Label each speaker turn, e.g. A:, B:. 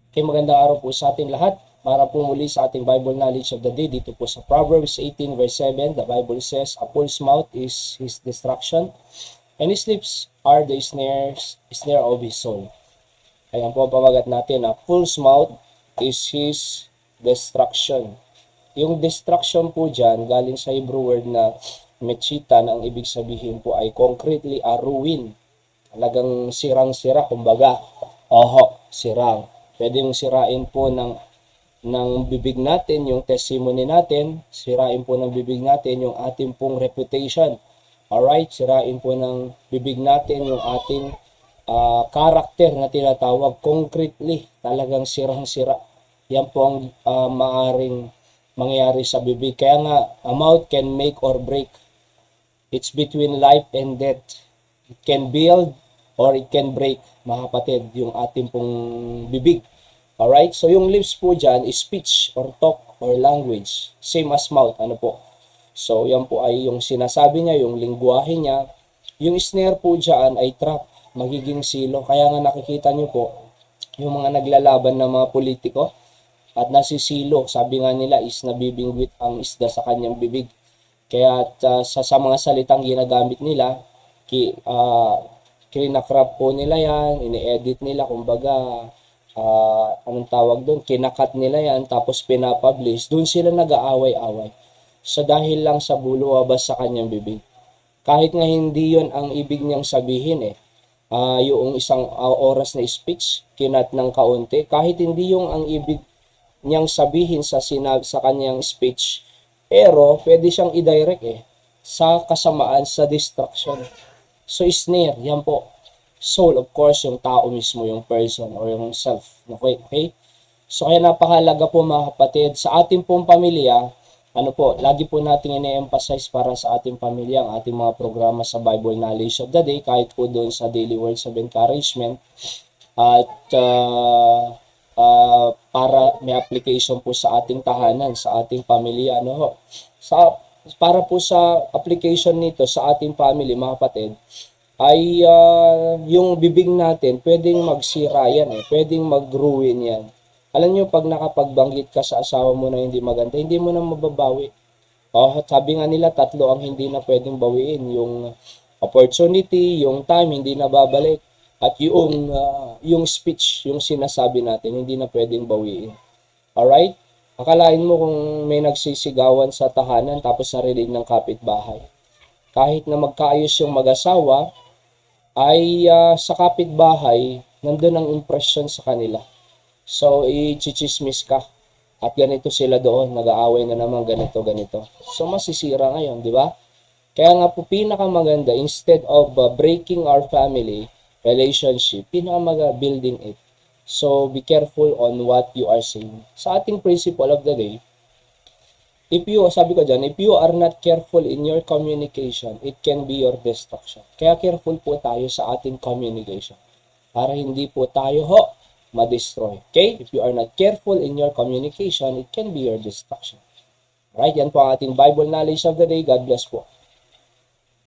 A: Kay magandang araw po sa ating lahat. Para po muli sa ating Bible knowledge of the day dito po sa Proverbs 18 verse 7, the Bible says, "A fool's mouth is his destruction, and his lips are the snare of his soul." Ayan po ang pamagat natin. A fool's mouth is his destruction. Yung destruction po dyan, galing sa Hebrew word na mechitan, ang ibig sabihin po ay concretely a ruin. Talagang sirang-sira, kumbaga. Oho, sirang. Pwede yung sirain po ng bibig natin, yung testimony natin, sirain po ng bibig natin yung ating pong reputation. Alright, sirain po ng bibig natin yung ating character na tinatawag concretely, talagang sirang-sira. Yan po ang maaring mangyari sa bibig. Kaya nga, a mouth can make or break. It's between life and death. It can build or it can break, mga kapatid, yung ating pong bibig. Alright? So, yung lips po dyan is speech or talk or language. Same as mouth. Ano po? So, yan po ay yung sinasabi niya, yung lingwahe niya. Yung snare po dyan ay trap, magiging silo. Kaya nga nakikita niyo po, yung mga naglalaban ng mga politiko at nasisilo, sabi nga nila is nabibingwit ang isda sa kanyang bibig. Kaya sa mga salitang ginagamit nila, kinakrap po nila yan, ini-edit nila, kumbaga, anong tawag doon, kinakat nila yan, tapos pinapublish, doon sila nag-aaway-away. So dahil lang sa bulawabas sa kanyang bibig. Kahit nga hindi yon ang ibig niyang sabihin yung isang oras na speech, kinat ng kaunti, kahit hindi yung ang ibig niyang sabihin sa kanyang speech, pero pwede siyang i-direct sa kasamaan, sa distraction. So snare, yan po. Soul, of course, yung tao mismo, yung person or yung self. Okay? So kaya napakahalaga po mga kapatid, sa ating pong pamilya, lagi po natin ine-emphasize para sa ating pamilya ang ating mga programa sa Bible Knowledge of the Day, kahit po doon sa Daily Words of Encouragement. At para may application po sa ating tahanan, sa ating pamilya. Para po sa application nito sa ating family, mga kapatid, ay yung bibig natin, pwedeng magsira yan pwedeng mag-ruin yan. Alam nyo, pag nakapagbanggit ka sa asawa mo na hindi maganda, hindi mo na mababawi. Sabi nga nila, 3 ang hindi na pwedeng bawiin. Yung opportunity, yung time, hindi na babalik. At yung speech, yung sinasabi natin, hindi na pwedeng bawiin. Alright? Akalain mo kung may nagsisigawan sa tahanan tapos narinig ng kapitbahay. Kahit na magkaayos yung mag-asawa, ay sa kapitbahay, nandun ang impression sa kanila. So, i-chichismis ka. At ganito sila doon, nag-aaway na naman ganito. So, masisira ngayon, di ba? Kaya nga po, pinakamaganda, instead of breaking our family relationship, building it. So, be careful on what you are saying. Sa ating principle of the day, if you are not careful in your communication, it can be your destruction. Kaya careful po tayo sa ating communication para hindi po tayo ma-destroy. Okay? If you are not careful in your communication, it can be your destruction. Right? Yan po ang ating Bible knowledge of the day. God bless po.